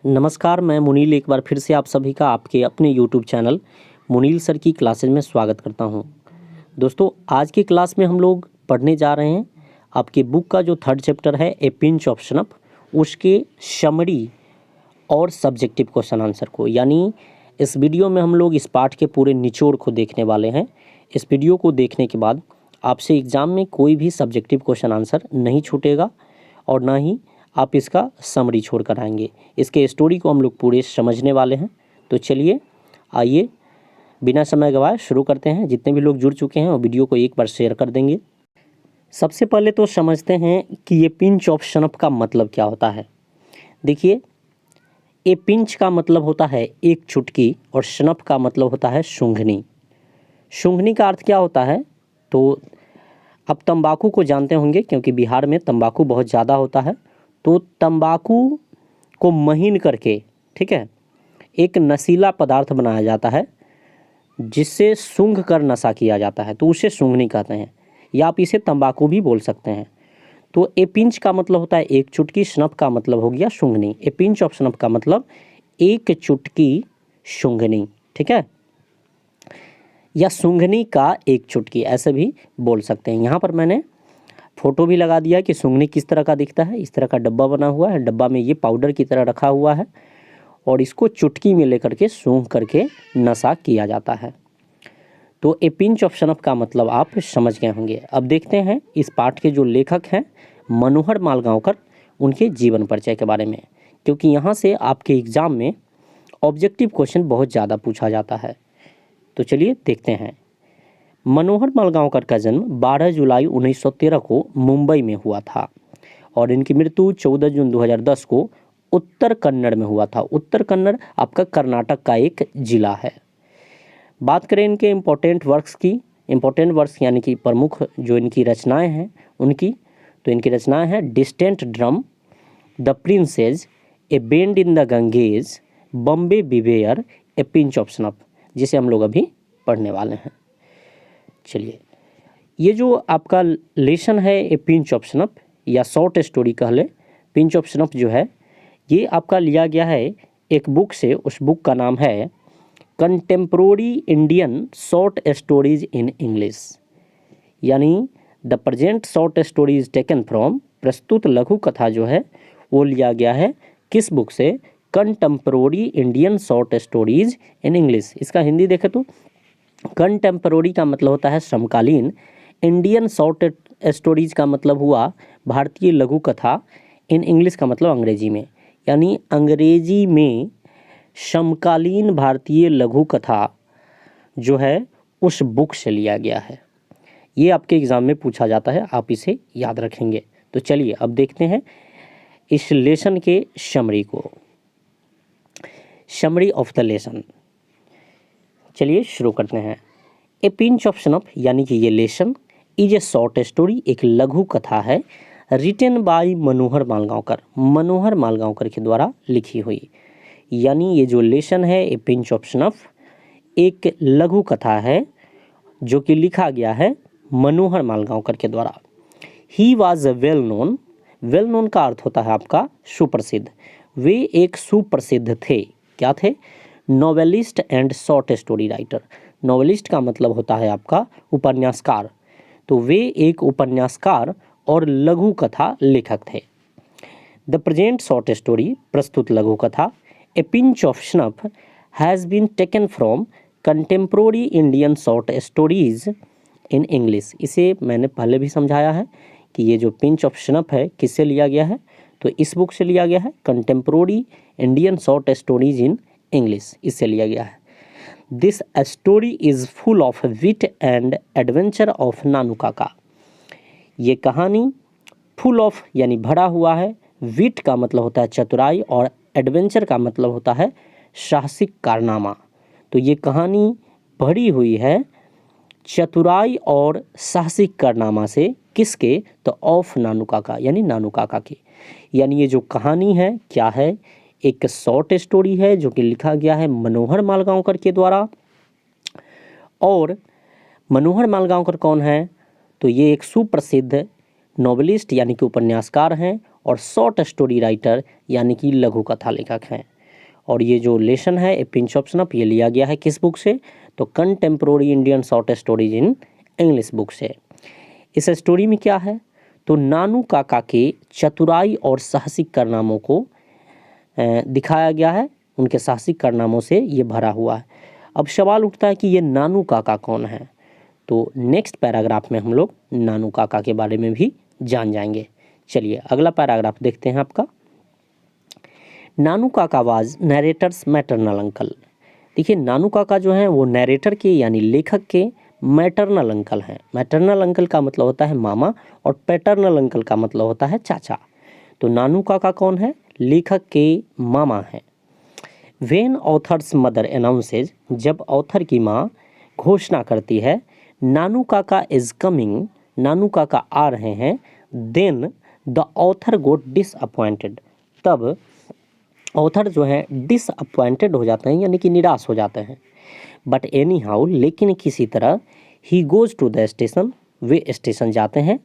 नमस्कार, मैं मुनील एक बार फिर से आप सभी का आपके अपने यूट्यूब चैनल मुनील सर की क्लासेज में स्वागत करता हूं। दोस्तों, आज की क्लास में हम लोग पढ़ने जा रहे हैं आपकी बुक का जो थर्ड चैप्टर है ए पिंच ऑफ स्नफ, उसके समरी और सब्जेक्टिव क्वेश्चन आंसर को। यानी इस वीडियो में हम लोग इस पाठ के पूरे निचोड़ को देखने वाले हैं। इस वीडियो को देखने के बाद आपसे एग्ज़ाम में कोई भी सब्जेक्टिव क्वेश्चन आंसर नहीं छूटेगा और ना ही आप इसका समरी छोड़ कर आएंगे। इसके स्टोरी को हम लोग पूरे समझने वाले हैं। तो चलिए आइए बिना समय गवाए शुरू करते हैं। जितने भी लोग जुड़ चुके हैं वो वीडियो को एक बार शेयर कर देंगे। सबसे पहले तो समझते हैं कि ये पिंच ऑफ स्नफ का मतलब क्या होता है। देखिए, ए पिंच का मतलब होता है एक चुटकी और स्नफ का मतलब होता है सूंघनी। सूंघनी का अर्थ क्या होता है? तो अब तंबाकू को जानते होंगे क्योंकि बिहार में तंबाकू बहुत ज़्यादा होता है। तो तंबाकू को महीन करके, ठीक है, एक नशीला पदार्थ बनाया जाता है जिससे सूंघ कर नशा किया जाता है, तो उसे सूंघनी कहते हैं, या आप इसे तंबाकू भी बोल सकते हैं। तो ए पिंच का मतलब होता है एक चुटकी, स्नफ का मतलब हो गया सूंघनी। ए पिंच ऑफ स्नफ का मतलब एक चुटकी सूंघनी, ठीक है, या सूंघनी का एक चुटकी, ऐसे भी बोल सकते हैं। यहाँ पर मैंने फोटो भी लगा दिया कि सूंघनी किस तरह का दिखता है। इस तरह का डब्बा बना हुआ है, डब्बा में ये पाउडर की तरह रखा हुआ है और इसको चुटकी में लेकर के सूंघ करके नशा किया जाता है। तो ए पिंच ऑफ स्नफ का मतलब आप समझ गए होंगे। अब देखते हैं इस पाठ के जो लेखक हैं मनोहर मालगांवकर, उनके जीवन परिचय के बारे में, क्योंकि यहाँ से आपके एग्ज़ाम में ऑब्जेक्टिव क्वेश्चन बहुत ज़्यादा पूछा जाता है। तो चलिए देखते हैं। मनोहर मालगांवकर का जन्म 12 जुलाई 1913 को मुंबई में हुआ था और इनकी मृत्यु 14 जून 2010 को उत्तर कन्नड़ में हुआ था। उत्तर कन्नड़ आपका कर्नाटक का एक जिला है। बात करें इनके इम्पोर्टेंट वर्क्स की, इम्पोर्टेंट वर्क्स यानी कि प्रमुख जो इनकी रचनाएं हैं उनकी, तो इनकी रचनाएं हैं distant drum, the princess, A bend in the Ganges, Bombay beware, A pinch of snuff, जिसे हम लोग अभी पढ़ने वाले हैं। चलिए, ये जो आपका लेसन है ए पिंच ऑफ स्नफ या शॉर्ट स्टोरी कह ले, पिंच ऑफ स्नफ जो है ये आपका लिया गया है एक बुक से। उस बुक का नाम है contemporary Indian short stories in English, यानी the present short stories taken from, प्रस्तुत लघु कथा जो है वो लिया गया है किस बुक से? Contemporary Indian short stories in English. इसका हिंदी देखें तो कंटेम्प्रोरी का मतलब होता है समकालीन, इंडियन शॉर्ट स्टोरीज का मतलब हुआ भारतीय लघु कथा, इन इंग्लिश का मतलब अंग्रेजी में, यानी अंग्रेजी में समकालीन भारतीय लघु कथा जो है उस बुक से लिया गया है। ये आपके एग्ज़ाम में पूछा जाता है, आप इसे याद रखेंगे। तो चलिए अब देखते हैं इस लेसन के समरी को, समरी ऑफ द लेसन। चलिए शुरू करते हैं। ए पिंच ऑफ स्नफ यानी कि ये lesson is a short story, एक लघु कथा है, रिटन बाय मनोहर मालगांवकर, मनोहर मालगांवकर के द्वारा लिखी हुई। यानी ये जो लेसन है ए पिंच ऑफ स्नफ एक लघु कथा है जो कि लिखा गया है मनोहर मालगांवकर के द्वारा। He was well known, well known का अर्थ होता है आपका सुप्रसिद्ध। वे एक सुप्रसिद्ध थे, क्या थे? Novelist and short story writer. Novelist का मतलब होता है आपका उपन्यासकार, तो वे एक उपन्यासकार और लघु कथा लेखक थे। द प्रेजेंट शॉर्ट स्टोरी, प्रस्तुत लघु कथा, a pinch of snuff has been taken from contemporary Indian short stories in English. इसे मैंने पहले भी समझाया है कि ये जो पिंच ऑफ स्नफ है किससे लिया गया है, तो इस बुक से लिया गया है, contemporary Indian short stories in English, इससे लिया गया है। This story is full of wit and adventure of Nanu Kaka. ये कहानी फुल ऑफ यानी भरा हुआ है, विट का मतलब होता है चतुराई और एडवेंचर का मतलब होता है साहसिक कारनामा। तो ये कहानी भरी हुई है चतुराई और साहसिक कारनामा से, किसके? तो ऑफ नानू काका, यानी नानू काका के। यानी ये जो कहानी है क्या है? एक शॉर्ट स्टोरी है जो कि लिखा गया है मनोहर मालगांवकर के द्वारा। और मनोहर मालगांवकर कौन है? तो ये एक सुप्रसिद्ध नॉवेलिस्ट यानी कि उपन्यासकार हैं और शॉर्ट स्टोरी राइटर यानी कि लघु कथा लेखक हैं। और ये जो लेसन है ए पिंच ऑफ स्नफ, ये लिया गया है किस बुक से? तो contemporary Indian short stories in English book से। इस स्टोरी में क्या है? तो नानू काका के चतुराई और साहसिक कारनामों को दिखाया गया है, उनके साहसिक कारनामों से ये भरा हुआ है। अब सवाल उठता है कि ये नानू काका कौन है? तो नेक्स्ट पैराग्राफ में हम लोग नानू काका के बारे में भी जान जाएंगे। चलिए अगला पैराग्राफ देखते हैं आपका। नानू काका वाज नरेटर्स मैटरनल अंकल। देखिए नानू काका जो हैं वो नरेटर के यानी लेखक के मैटरनल अंकल हैं। मैटरनल अंकल का मतलब होता है मामा और पैटर्नल अंकल का मतलब होता है चाचा। तो नानू काका कौन है? लेखक के मामा हैं। व्हेन ऑथर्स मदर अनाउंसेज, जब ऑथर की माँ घोषणा करती है नानू काका इज कमिंग, नानू काका आ रहे हैं, then the author got disappointed, तब ऑथर जो है डिसअपॉइंटेड हो जाते हैं यानी कि निराश हो जाते हैं। बट एनी हाउ, लेकिन किसी तरह, he goes to the station, वे स्टेशन जाते हैं।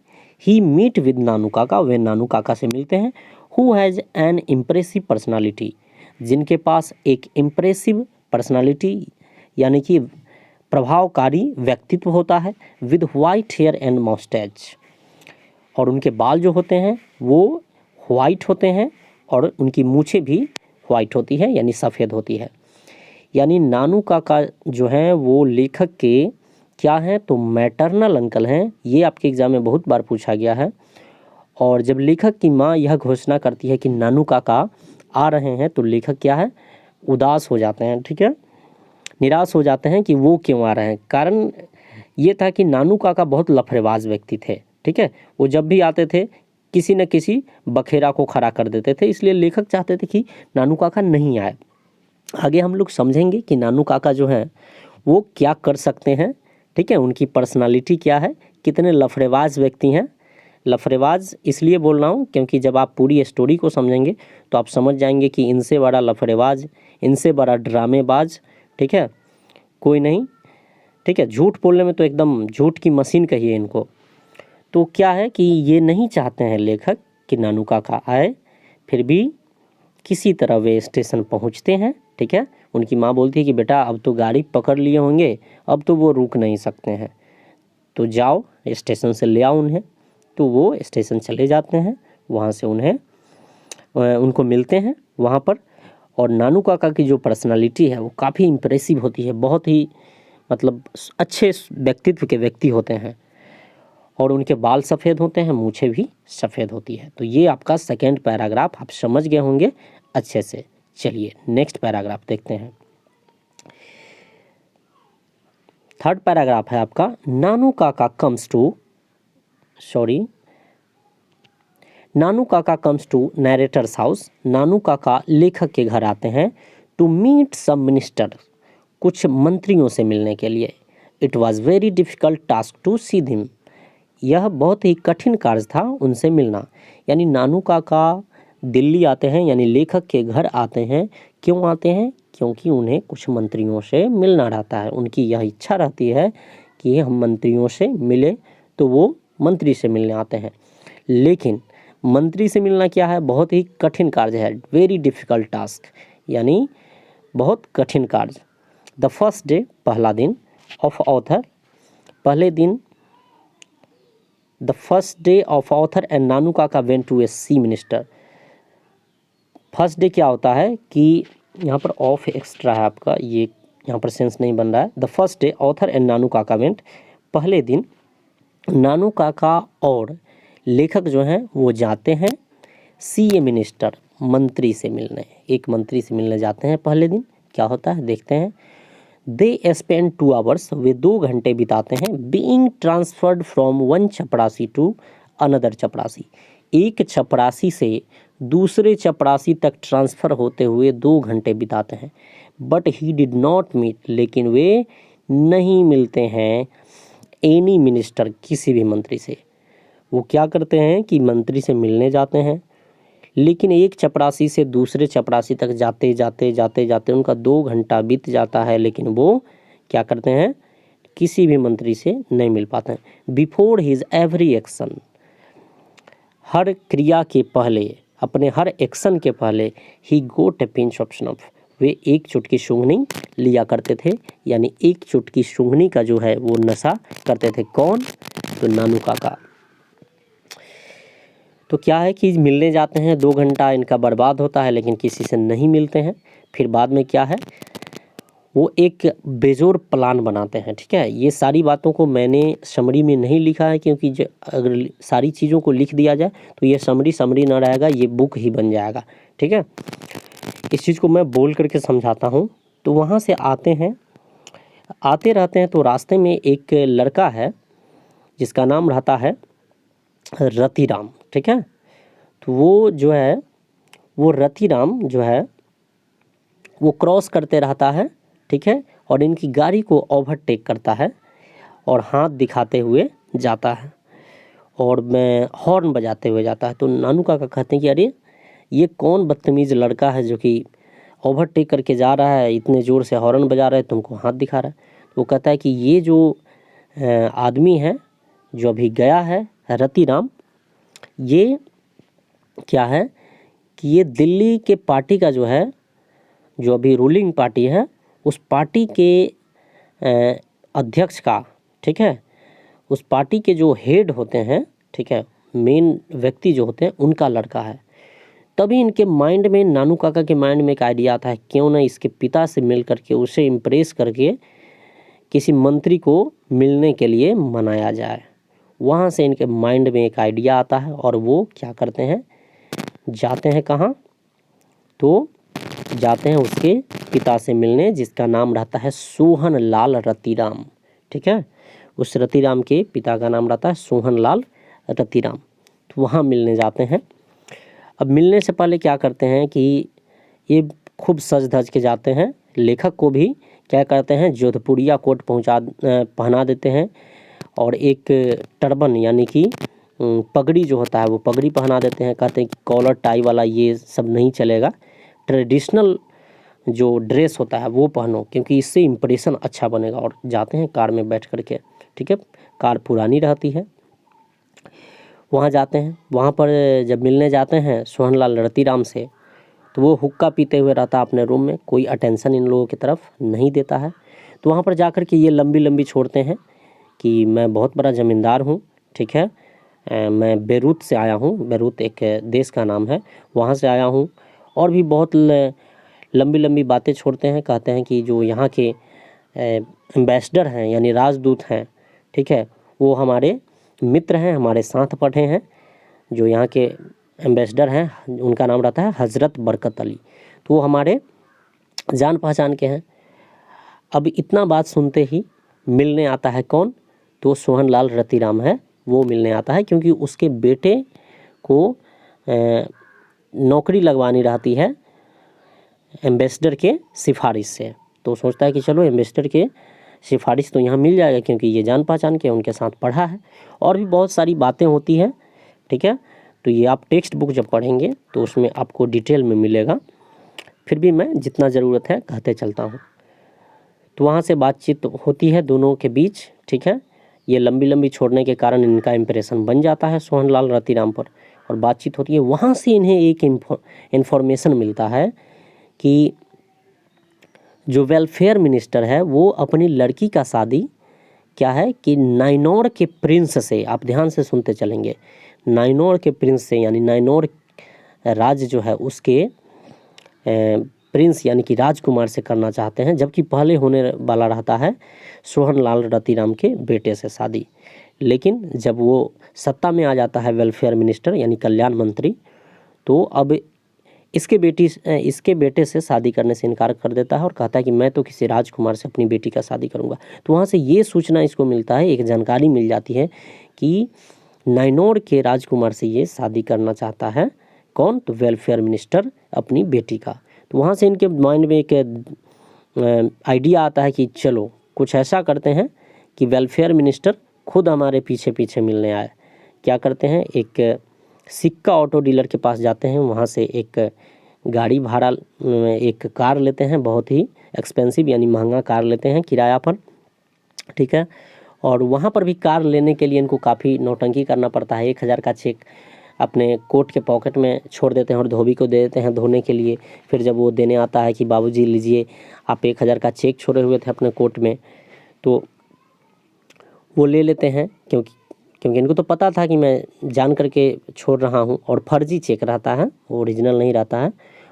ही मीट विद नानू काका, वे नानू काका से मिलते हैं। Who has an impressive personality, जिनके पास एक इम्प्रेसिव पर्सनालिटी यानी कि प्रभावकारी व्यक्तित्व होता है। With white hair and moustache, और उनके बाल जो होते हैं वो वाइट होते हैं और उनकी मूछें भी वाइट होती है यानी सफ़ेद होती है। यानी नानू काका जो हैं वो लेखक के क्या हैं? तो मैटरनल अंकल हैं। ये आपके एग्ज़ाम में बहुत बार पूछा गया है। और जब लेखक की माँ यह घोषणा करती है कि नानू काका आ रहे हैं तो लेखक क्या है? उदास हो जाते हैं, ठीक है, निराश हो जाते हैं कि वो क्यों आ रहे हैं। कारण ये था कि नानू काका बहुत लफड़ेबाज व्यक्ति थे, ठीक है, वो जब भी आते थे किसी न किसी बखेरा को खड़ा कर देते थे, इसलिए लेखक चाहते थे कि नानू काका नहीं आए। आगे हम लोग समझेंगे कि नानू काका जो हैं वो क्या कर सकते हैं, ठीक है, उनकी पर्सनालिटी क्या है, कितने लफड़ेबाज व्यक्ति हैं। लफड़ेबाज इसलिए बोल रहा हूँ क्योंकि जब आप पूरी स्टोरी को समझेंगे तो आप समझ जाएंगे कि इनसे बड़ा लफड़ेबाज, इनसे बड़ा ड्रामेबाज, ठीक है, कोई नहीं, ठीक है। झूठ बोलने में तो एकदम झूठ की मशीन कहिए इनको। तो क्या है कि ये नहीं चाहते हैं लेखक कि नानू काका आए, फिर भी किसी तरह वे स्टेशन पहुंचते हैं, ठीक है। उनकी माँ बोलती है कि बेटा अब तो गाड़ी पकड़ लिए होंगे, अब तो वो रुक नहीं सकते हैं, तो जाओ स्टेशन से ले आओ उन्हें। तो वो स्टेशन चले जाते हैं, वहाँ से उनको मिलते हैं वहाँ पर। और नानू काका की जो पर्सनालिटी है वो काफ़ी इम्प्रेसिव होती है, बहुत ही मतलब अच्छे व्यक्तित्व के व्यक्ति होते हैं और उनके बाल सफ़ेद होते हैं, मूछें भी सफ़ेद होती है। तो ये आपका सेकेंड पैराग्राफ आप समझ गए होंगे अच्छे से। चलिए नेक्स्ट पैराग्राफ देखते हैं। थर्ड पैराग्राफ है आपका नानू काका कम्स टू नरेटर्स हाउस। नानू काका लेखक के घर आते हैं टू मीट सम मिनिस्टर, कुछ मंत्रियों से मिलने के लिए। It was very difficult task to see him, यह बहुत ही कठिन कार्य था उनसे मिलना। यानी नानू काका दिल्ली आते हैं यानी लेखक के घर आते हैं। क्यों आते हैं? क्योंकि उन्हें कुछ मंत्रियों से मिलना रहता है, उनकी यह इच्छा रहती है कि हम मंत्रियों से मिले, तो वो मंत्री से मिलने आते हैं। लेकिन मंत्री से मिलना क्या है? बहुत ही कठिन कार्य है, वेरी डिफ़िकल्ट टास्क, यानी बहुत कठिन कार्य। द फर्स्ट डे, पहला दिन, ऑफ ऑथर, पहले दिन, the first day of author and Nanu Kaka went to a see minister. First day क्या होता है कि यहाँ पर ऑफ एक्स्ट्रा है आपका, ये यहाँ पर सेंस नहीं बन रहा है। The first day author and Nanu Kaka went, पहले दिन नानू काका और लेखक जो हैं वो जाते हैं सी ए मिनिस्टर, मंत्री से मिलने, एक मंत्री से मिलने जाते हैं पहले दिन। क्या होता है देखते हैं। दे स्पेंड 2 आवर्स, वे 2 घंटे बिताते हैं। बीइंग ट्रांसफर्ड फ्रॉम वन चपरासी टू अनदर चपरासी, एक चपरासी से दूसरे चपरासी तक ट्रांसफ़र होते हुए 2 घंटे बिताते हैं। But he did not meet, लेकिन वे नहीं मिलते हैं एनी मिनिस्टर, किसी भी मंत्री से। वो क्या करते हैं कि मंत्री से मिलने जाते हैं, लेकिन एक चपरासी से दूसरे चपरासी तक जाते जाते उनका 2 घंटा बीत जाता है, लेकिन वो क्या करते हैं? किसी भी मंत्री से नहीं मिल पाते हैं। बिफोर हिज एवरी एक्शन, हर क्रिया के पहले, अपने हर एक्शन के पहले, ही गोट ए पिंच ऑफ स्नफ, वे एक चुटकी सूंघनी लिया करते थे, यानी एक चुटकी सूंघनी का जो है वो नशा करते थे। कौन? तो नानू काका। तो क्या है कि मिलने जाते हैं, 2 घंटा इनका बर्बाद होता है लेकिन किसी से नहीं मिलते हैं। फिर बाद में क्या है, वो एक बेजोड़ प्लान बनाते हैं। ठीक है, ये सारी बातों को मैंने समरी में नहीं लिखा है, क्योंकि अगर सारी चीज़ों को लिख दिया जाए तो ये समरी ना रहेगा, ये बुक ही बन जाएगा। ठीक है, इस चीज़ को मैं बोल करके समझाता हूँ। तो वहाँ से आते हैं, आते रहते हैं, तो रास्ते में एक लड़का है जिसका नाम रहता है रतिराम। ठीक है, तो वो जो है, वो रतिराम जो है वो क्रॉस करते रहता है। ठीक है, और इनकी गाड़ी को ओवरटेक करता है और हाथ दिखाते हुए जाता है और मैं हॉर्न बजाते हुए जाता है। तो नानू काका कहते हैं कि अरे ये कौन बदतमीज़ लड़का है जो कि ओवरटेक करके जा रहा है, इतने ज़ोर से हॉर्न बजा रहा है, तुमको हाथ दिखा रहा है। वो कहता है कि ये जो आदमी है जो अभी गया है, रतिराम, ये क्या है कि ये दिल्ली के पार्टी का जो है, जो अभी रूलिंग पार्टी है, उस पार्टी के अध्यक्ष का, ठीक है, उस पार्टी के जो हेड होते हैं, ठीक है, मेन व्यक्ति जो होते हैं, उनका लड़का है। तभी इनके माइंड में, नानू काका के माइंड में एक आइडिया आता है, क्यों ना इसके पिता से मिल करके उसे इम्प्रेस करके किसी मंत्री को मिलने के लिए मनाया जाए। वहाँ से इनके माइंड में एक आइडिया आता है और वो क्या करते हैं, जाते हैं कहाँ, तो जाते हैं उसके पिता से मिलने, जिसका नाम रहता है सोहन लाल रतिराम। ठीक है, उस रतिराम के पिता का नाम रहता है सोहन लाल रतिराम। तो वहाँ मिलने जाते हैं। अब मिलने से पहले क्या करते हैं कि ये खूब सज धज के जाते हैं। लेखक को भी क्या करते हैं, जोधपुरिया कोट पहना देते हैं और एक टर्बन यानी कि पगड़ी जो होता है वो पगड़ी पहना देते हैं। कहते हैं कि कॉलर टाई वाला ये सब नहीं चलेगा, ट्रेडिशनल जो ड्रेस होता है वो पहनो, क्योंकि इससे इम्प्रेशन अच्छा बनेगा। और जाते हैं कार में बैठ करके। ठीक है, कार पुरानी रहती है। वहाँ जाते हैं, वहाँ पर जब मिलने जाते हैं सोहनलाल रतिराम से, तो वो हुक्का पीते हुए रहता है अपने रूम में, कोई अटेंशन इन लोगों की तरफ नहीं देता है। तो वहाँ पर जाकर के ये लंबी लंबी छोड़ते हैं कि मैं बहुत बड़ा ज़मींदार हूँ। ठीक है, मैं बेरूत से आया हूँ, बेरूत एक देश का नाम है, वहाँ से आया हूँ। और भी बहुत लंबी लंबी बातें छोड़ते हैं। कहते हैं कि जो यहाँ के एम्बेसडर हैं यानी राजदूत हैं, ठीक है, वो हमारे मित्र हैं, हमारे साथ पढ़े हैं। जो यहाँ के एम्बेसडर हैं उनका नाम रहता है हज़रत बरकत अली, तो वो हमारे जान पहचान के हैं। अब इतना बात सुनते ही मिलने आता है कौन, तो सोहन लाल रतिराम है, वो मिलने आता है, क्योंकि उसके बेटे को नौकरी लगवानी रहती है एम्बेसडर के सिफारिश से। तो सोचता है कि चलो एम्बेसडर के सिफारिश तो यहाँ मिल जाएगा, क्योंकि ये जान पहचान के उनके साथ पढ़ा है। और भी बहुत सारी बातें होती हैं। ठीक है, तो ये आप टेक्स्ट बुक जब पढ़ेंगे तो उसमें आपको डिटेल में मिलेगा, फिर भी मैं जितना ज़रूरत है कहते चलता हूँ। तो वहाँ से बातचीत होती है दोनों के बीच। ठीक है, ये लंबी लंबी छोड़ने के कारण इनका इम्प्रेशन बन जाता है सोहन लाल रतिराम पर, और बातचीत होती है। वहाँ से इन्हें एक इन्फॉर्मेशन मिलता है कि जो वेलफेयर मिनिस्टर है वो अपनी लड़की का शादी क्या है कि नाइनौर के प्रिंस से, आप ध्यान से सुनते चलेंगे, नाइनौर के प्रिंस से, यानी नाइनौर राज्य जो है उसके प्रिंस यानी कि राजकुमार से करना चाहते हैं, जबकि पहले होने वाला रहता है सोहन लाल रतिराम के बेटे से शादी। लेकिन जब वो सत्ता में आ जाता है वेलफेयर मिनिस्टर यानी कल्याण मंत्री, तो अब इसके बेटे से शादी करने से इनकार कर देता है और कहता है कि मैं तो किसी राजकुमार से अपनी बेटी का शादी करूंगा। तो वहाँ से ये सूचना इसको मिलता है, एक जानकारी मिल जाती है कि नाइनौर के राजकुमार से ये शादी करना चाहता है कौन, तो वेलफेयर मिनिस्टर अपनी बेटी का। तो वहाँ से इनके माइंड में एक आइडिया आता है कि चलो कुछ ऐसा करते हैं कि वेलफेयर मिनिस्टर खुद हमारे पीछे पीछे मिलने आए। क्या करते हैं, एक सिक्का ऑटो डीलर के पास जाते हैं, वहाँ से एक गाड़ी भाड़ा, एक कार लेते हैं, बहुत ही एक्सपेंसिव यानी महंगा कार लेते हैं किराया पर। ठीक है, और वहाँ पर भी कार लेने के लिए इनको काफ़ी नौटंकी करना पड़ता है। 1000 का चेक अपने कोट के पॉकेट में छोड़ देते हैं और धोबी को दे देते हैं धोने के लिए। फिर जब वो देने आता है कि बाबूजी लीजिए, आप 1000 का चेक छोड़े हुए थे अपने कोट में, तो वो ले लेते हैं, क्योंकि इनको तो पता था कि मैं जान करके छोड़ रहा हूँ, और फर्जी चेक रहता है, वो ओरिजिनल नहीं रहता है,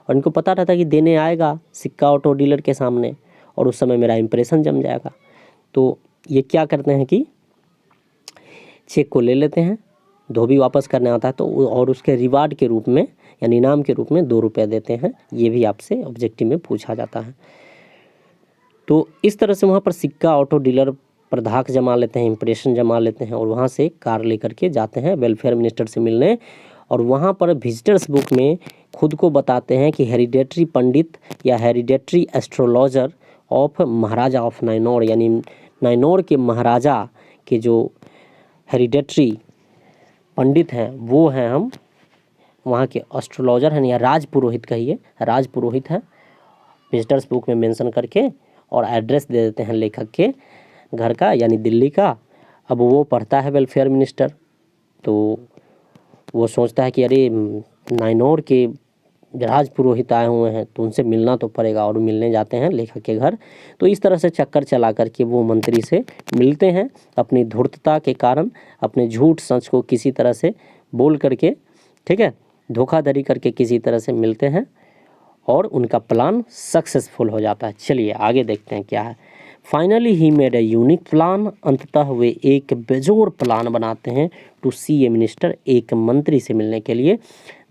और इनको पता रहता है कि देने आएगा सिक्का ऑटो डीलर के सामने और उस समय मेरा इंप्रेशन जम जाएगा। तो ये क्या करते हैं कि चेक को ले लेते हैं, धोबी वापस करने आता है तो और उसके रिवार्ड के रूप में यानी इनाम के रूप में 2 रुपये देते हैं। ये भी आपसे ऑब्जेक्टिव में पूछा जाता है। तो इस तरह से वहाँ पर सिक्का ऑटो डीलर पर धाक जमा लेते हैं, इंप्रेशन जमा लेते हैं, और वहाँ से कार लेकर के जाते हैं वेलफेयर मिनिस्टर से मिलने। और वहाँ पर विजिटर्स बुक में खुद को बताते हैं कि हेरिडेटरी पंडित या hereditary astrologer of Maharaja of Nainaur, यानी नाइनौर के महाराजा के जो हेरिडेटरी पंडित हैं वो हैं हम, वहाँ के एस्ट्रोलॉजर हैं या राज पुरोहित कहिए, राज पुरोहित हैं, विजिटर्स बुक में मेंशन करके, और एड्रेस दे देते हैं लेखक के घर का यानी दिल्ली का। अब वो पढ़ता है वेलफेयर मिनिस्टर, तो वो सोचता है कि अरे नाइनौर के राज पुरोहित आए हुए हैं तो उनसे मिलना तो पड़ेगा, और मिलने जाते हैं लेखक के घर। तो इस तरह से चक्कर चला करके वो मंत्री से मिलते हैं, अपनी धूर्तता के कारण, अपने झूठ सच को किसी तरह से बोल करके, ठीक है, धोखाधड़ी करके किसी तरह से मिलते हैं, और उनका प्लान सक्सेसफुल हो जाता है। चलिए आगे देखते हैं क्या है। Finally he made a unique plan, अंततः वे एक बेजोर प्लान बनाते हैं टू सी ए मिनिस्टर, एक मंत्री से मिलने के लिए।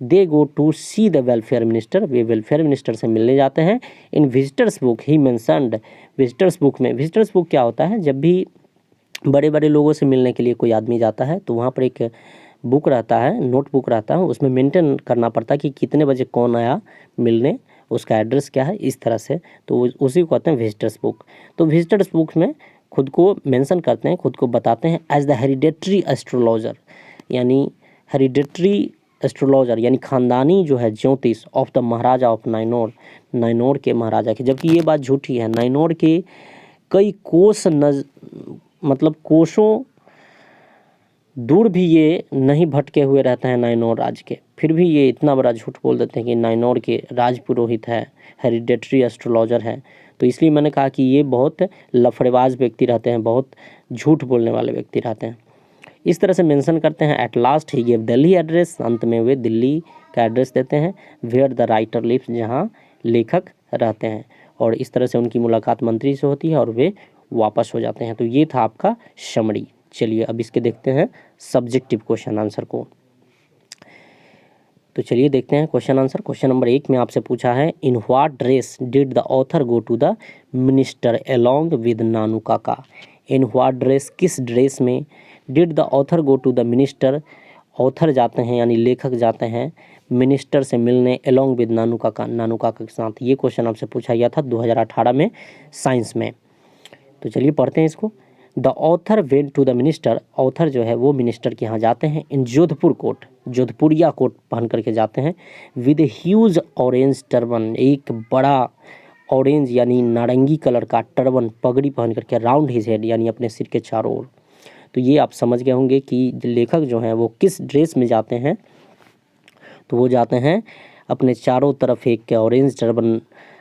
They go to see the welfare minister, वे वेलफेयर मिनिस्टर से मिलने जाते हैं। In visitors book he mentioned, visitors book में, विजिटर्स बुक क्या होता है, जब भी बड़े बड़े लोगों से मिलने के लिए कोई आदमी जाता है तो वहाँ पर एक बुक रहता है, नोटबुक रहता है, उसमें मेंटेन करना पड़ता है कि कितने बजे कौन आया मिलने, उसका एड्रेस क्या है, इस तरह से। तो उसी को कहते हैं विजिटर्स बुक। तो विजिटर्स बुक में खुद को मेंशन करते हैं, खुद को बताते हैं एज द हेरिडेटरी एस्ट्रोलॉजर, यानी हेरिडेटरी एस्ट्रोलॉजर यानी खानदानी जो है ज्योतिष ऑफ द महाराजा ऑफ नाइनौर, नाइनौर के महाराजा की। जबकि ये बात झूठी है, नाइनौर के कई कोस मतलब कोसों दूर भी ये नहीं भटके हुए रहते हैं नाइनौर राज के, फिर भी ये इतना बड़ा झूठ बोल देते हैं कि नाइनौर के राज पुरोहित है, हेरिडेटरी एस्ट्रोलॉजर है। तो इसलिए मैंने कहा कि ये बहुत लफड़ेबाज व्यक्ति रहते हैं, बहुत झूठ बोलने वाले व्यक्ति रहते हैं। इस तरह से मेंशन करते हैं। At last he give Delhi address, अंत में वे दिल्ली का एड्रेस देते हैं। वेयर द राइटर लिव्स, जहाँ लेखक रहते हैं। और इस तरह से उनकी मुलाकात मंत्री से होती है और वे वापस हो जाते हैं। तो ये था आपका समरी। चलिए अब इसके देखते हैं सब्जेक्टिव क्वेश्चन आंसर को। तो चलिए देखते हैं क्वेश्चन आंसर। क्वेश्चन नंबर 1 में आपसे पूछा है, in what dress did the author go to the minister along with Nanu Kaka. In what dress, किस ड्रेस में, did the author go to the minister, author जाते हैं यानी लेखक जाते हैं मिनिस्टर से मिलने अलोंग विद नानू काका, नानू काका के साथ। ये क्वेश्चन आपसे पूछा गया था 2018 में साइंस में। तो चलिए पढ़ते हैं इसको। The author went to the minister, author जो है वो मिनिस्टर के यहाँ जाते हैं इन जोधपुर कोट, जोधपुरिया कोट पहन करके जाते हैं। विद ह्यूज ऑरेंज टर्बन, एक बड़ा ऑरेंज यानी नारंगी कलर का टर्बन पगड़ी पहन करके, राउंड हिज हेड यानी अपने सिर के चारों ओर। तो ये आप समझ गए होंगे कि लेखक जो हैं वो किस ड्रेस में जाते हैं। तो वो जाते हैं अपने चारों तरफ एक ऑरेंज टर्बन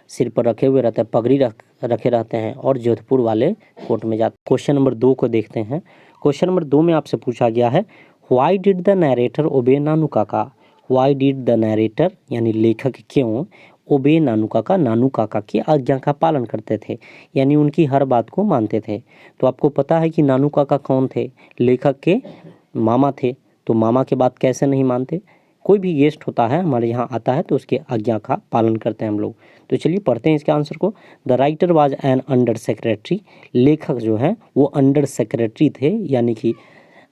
सिर पर रखे हुए रहते हैं, पगड़ी रखे रहते हैं, और जोधपुर वाले कोट में जाते हैं। क्वेश्चन नंबर 2 को देखते हैं। क्वेश्चन नंबर 2 में आपसे पूछा गया है, व्हाई डिड द नरेटर ओबे नानू काका। व्हाई डिड द नरेटर यानी लेखक क्यों ओबे नानू काका, नानू काका की आज्ञा का पालन करते थे, यानी उनकी हर बात को मानते थे। तो आपको पता है कि नानू काका कौन थे, लेखक के मामा थे। तो मामा के बात कैसे नहीं मानते। कोई भी गेस्ट होता है हमारे यहाँ आता है तो उसके आज्ञा का पालन करते हैं हम लोग। तो चलिए पढ़ते हैं इसके आंसर को। The writer was an under secretary, लेखक जो हैं वो अंडर सेक्रेटरी थे, यानी कि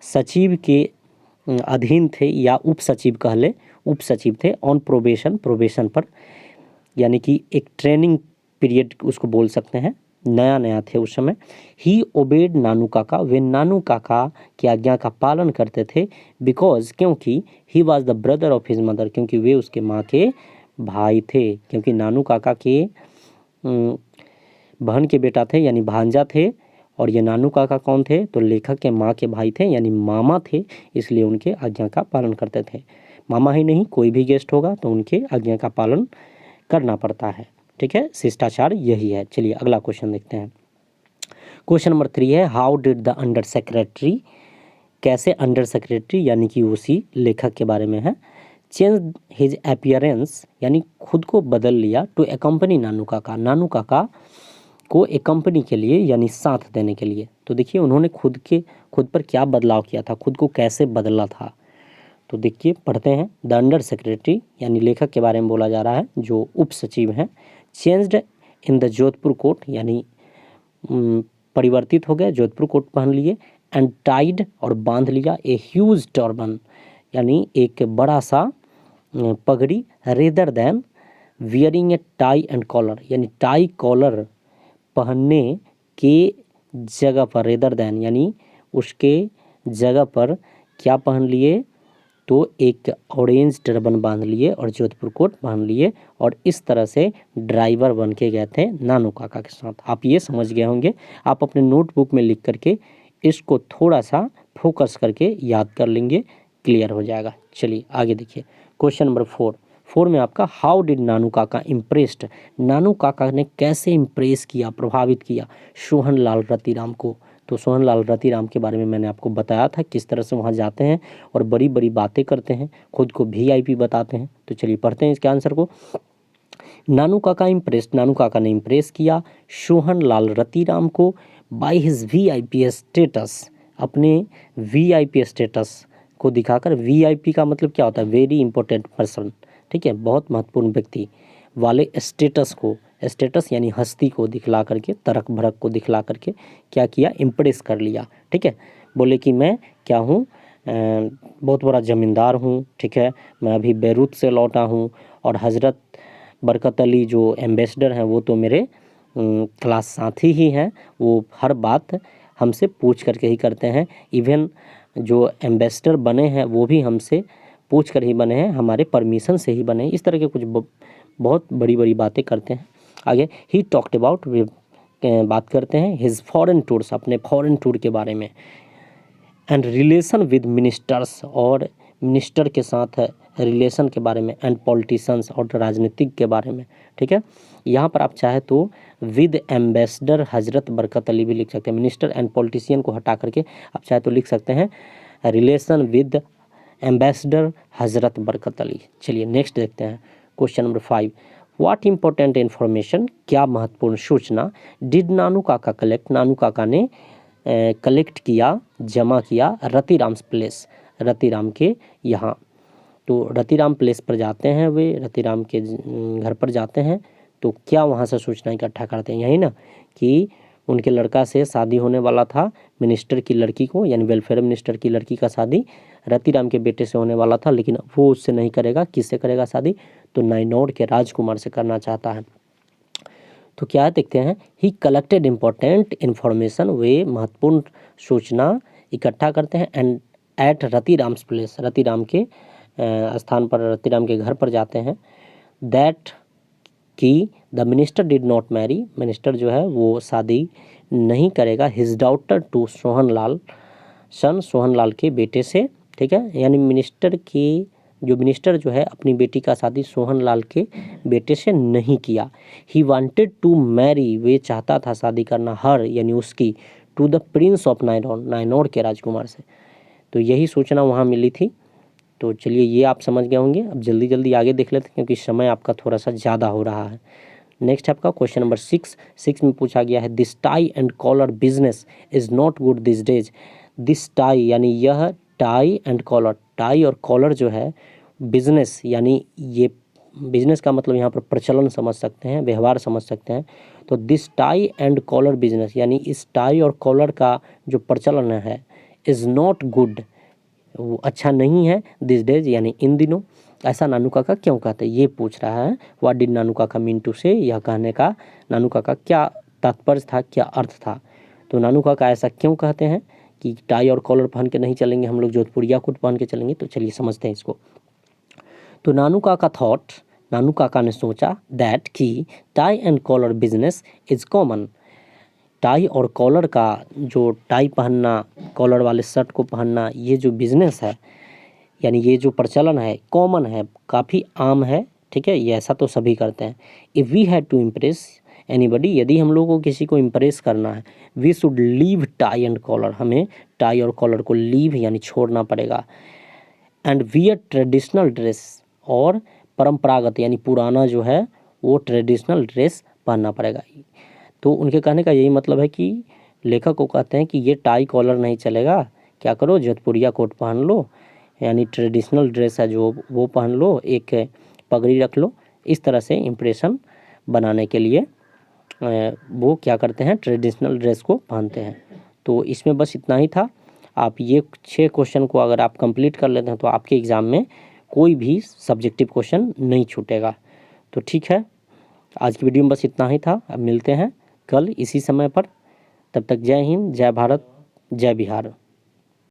सचिव के अधीन थे, या उप सचिव कह ले, उप सचिव थे। ऑन प्रोबेशन, प्रोबेशन पर, यानी कि एक ट्रेनिंग पीरियड उसको बोल सकते हैं, नया नया थे उस समय। ही ओबेड नानू काका, वे नानू काका की आज्ञा का पालन करते थे। बिकॉज, क्योंकि he was the brother of his mother, क्योंकि वे उसके माँ के भाई थे। क्योंकि नानू काका के बहन के बेटा थे यानी भांजा थे, और ये नानू काका कौन थे, तो लेखक के माँ के भाई थे यानी मामा थे, इसलिए उनके आज्ञा का पालन करते थे। मामा ही नहीं कोई भी गेस्ट होगा तो उनके आज्ञा का पालन करना पड़ता है। ठीक है, शिष्टाचार यही है। चलिए अगला क्वेश्चन देखते हैं। क्वेश्चन नंबर 3 है, how did the under secretary, कैसे अंडर सेक्रेटरी यानी कि ओसी लेखक के बारे में है, चेंज हिज अपीयरेंस यानी खुद को बदल लिया, टू एकम्पनी नानू काका, नानू काका को एक कंपनी के लिए यानी साथ देने के लिए। तो देखिए उन्होंने खुद पर क्या बदलाव किया था, खुद को कैसे बदला था। तो देखिए पढ़ते हैं। द अंडर सेक्रेटरी यानी लेखक के बारे में बोला जा रहा है जो उप सचिव हैं, changed in the Jodhpur coat यानी परिवर्तित हो गए, जोधपुर कोट पहन लिए, एंड टाइड और बांध लिया, ए ह्यूज टर्बन यानी एक बड़ा सा पगड़ी, rather than wearing a tie and collar यानी टाई कॉलर पहनने के जगह पर, रेदर देन यानी उसके जगह पर क्या पहन लिए, तो एक ऑरेंज टर्बन बांध लिए और जोधपुर कोट पहन लिए, और इस तरह से ड्राइवर बन के गए थे नानू काका के साथ। आप ये समझ गए होंगे, आप अपने नोटबुक में लिख करके इसको थोड़ा सा फोकस करके याद कर लेंगे, क्लियर हो जाएगा। चलिए आगे देखिए। क्वेश्चन नंबर 4 में आपका, हाउ डिड नानू काका इम्प्रेस्ड, नानू काका ने कैसे इम्प्रेस किया, प्रभावित किया सोहन लाल रतिराम को। तो सोहन लाल रतिराम के बारे में मैंने आपको बताया था, किस तरह से वहाँ जाते हैं और बड़ी बड़ी बातें करते हैं, खुद को VIP बताते हैं। तो चलिए पढ़ते हैं इसके आंसर को। नानू काका इम्प्रेस्ड, नानू काका ने इम्प्रेस किया सोहन लाल रतिराम को बाय हिज VIP स्टेटस, अपने VIP स्टेटस को दिखाकर। VIP का मतलब क्या होता है, वेरी इंपॉर्टेंट पर्सन, ठीक है, बहुत महत्वपूर्ण व्यक्ति वाले स्टेटस को, स्टेटस यानी हस्ती को दिखला करके, तर्क भड़क को दिखला करके क्या किया, इम्प्रेस कर लिया। ठीक है, बोले कि मैं क्या हूँ, बहुत बड़ा ज़मींदार हूँ। ठीक है, मैं अभी बैरूत से लौटा हूँ, और हज़रत बरकत अली जो एम्बेसडर हैं वो तो मेरे क्लास साथी ही हैं, वो हर बात हमसे पूछ करके ही करते हैं। इवन जो एम्बेसडर बने हैं वो भी हमसे पूछ कर ही बने हैं, हमारे परमिशन से ही बने हैं। इस तरह के कुछ बहुत बड़ी बड़ी बातें करते हैं। आगे, ही टॉक्ड अबाउट, बात करते हैं हिज फॉरेन टूर्स, अपने फॉरेन टूर के बारे में, एंड रिलेशन विद मिनिस्टर्स, और मिनिस्टर के साथ रिलेशन के बारे में, एंड पॉलिटिशियंस, और राजनीतिक के बारे में। ठीक है, यहाँ पर आप चाहे तो विद एम्बेसडर हजरत बरकत अली भी लिख सकते हैं, मिनिस्टर एंड पॉलिटिशियन को हटा करके आप चाहे तो लिख सकते हैं रिलेशन विद एम्बेसडर हजरत बरकत अली। चलिए नेक्स्ट देखते हैं। Question number 5, what important information, क्या महत्वपूर्ण सूचना, डिड नानू काका कलेक्ट, नानू काका ने कलेक्ट किया, जमा किया, रतिराम प्लेस, रतिराम के यहाँ। तो रतिराम प्लेस पर जाते हैं वे, रतिराम के घर पर जाते हैं, तो क्या वहाँ से सूचना इकट्ठा करते हैं, यही ना कि उनके लड़का से शादी होने वाला था, मिनिस्टर की लड़की को, यानी वेलफेयर मिनिस्टर की लड़की का शादी रतिराम के बेटे से होने वाला था, लेकिन वो उससे नहीं करेगा, किससे करेगा शादी, तो नाइनौर के राजकुमार से करना चाहता है। तो क्या देखते हैं, ही कलेक्टेड इम्पोर्टेंट इन्फॉर्मेशन, वे महत्वपूर्ण सूचना इकट्ठा करते हैं, एंड एट रतिराम्स प्लेस, रतिराम के स्थान पर, रतिराम के घर पर जाते हैं, दैट कि the minister did not marry, minister जो है वो शादी नहीं करेगा, his daughter to Sohan Lal, सन सोहन लाल के बेटे से। ठीक है, यानी मिनिस्टर जो है अपनी बेटी का शादी सोहन लाल के बेटे से नहीं किया। ही वांटेड टू मैरी, वे चाहता था शादी करना, हर यानी उसकी, टू द प्रिंस ऑफ नाइनौर, नाइनौर के राजकुमार से। तो यही सूचना वहाँ मिली थी। तो चलिए ये आप समझ गए होंगे। अब जल्दी जल्दी आगे देख लेते हैं क्योंकि समय आपका थोड़ा सा ज़्यादा हो रहा है। नेक्स्ट आपका क्वेश्चन नंबर 6 में पूछा गया है, this tie and collar business is not good this days. This tie यानी यह टाई एंड कॉलर, टाई और कॉलर जो है, बिजनेस यानी ये बिजनेस का मतलब यहाँ पर प्रचलन समझ सकते हैं, व्यवहार समझ सकते हैं। तो this tie and collar business यानी इस टाई और कॉलर का जो प्रचलन है, इज़ नॉट गुड, वो अच्छा नहीं है, दिस डेज यानी इन दिनों। ऐसा नानू काका क्यों कहते हैं, ये पूछ रहा है। व्हाट डिड नानू काका मीन टू से, यह कहने का नानू काका क्या तात्पर्य था, क्या अर्थ था। तो नानू काका ऐसा क्यों कहते हैं कि टाई और कॉलर पहन के नहीं चलेंगे हम लोग, जोधपुरिया कोट पहन के चलेंगे। तो चलिए समझते हैं इसको। तो नानू काका थॉट, नानू काका ने सोचा, दैट कि tie and collar business is common, tie और कॉलर का जो टाई पहनना, कॉलर वाले शर्ट को पहनना, ये जो बिज़नेस है यानी ये जो प्रचलन है कॉमन है, काफ़ी आम है, ठीक है, ये ऐसा तो सभी करते हैं। If we had to impress anybody, यदि हम लोगों को किसी को इम्प्रेस करना है, we should leave tie and collar, हमें टाई और कॉलर को लीव यानी छोड़ना पड़ेगा। एंड वियर ट्रेडिशनल ड्रेस, और परंपरागत यानी पुराना जो है वो ट्रेडिशनल ड्रेस पहनना पड़ेगा। तो उनके कहने का यही मतलब है कि लेखक को कहते हैं कि ये टाई कॉलर नहीं चलेगा, क्या करो जोधपुरिया कोट पहन लो, यानी ट्रेडिशनल ड्रेस है जो वो पहन लो, एक पगड़ी रख लो। इस तरह से इम्प्रेशन बनाने के लिए वो क्या करते हैं, ट्रेडिशनल ड्रेस को पहनते हैं। तो इसमें बस इतना ही था। आप ये 6 क्वेश्चन को अगर आप कंप्लीट कर लेते हैं तो आपके एग्ज़ाम में कोई भी सब्जेक्टिव क्वेश्चन नहीं छूटेगा। तो ठीक है, आज की वीडियो में बस इतना ही था। अब मिलते हैं कल इसी समय पर, तब तक जय हिंद, जय भारत, जय बिहार।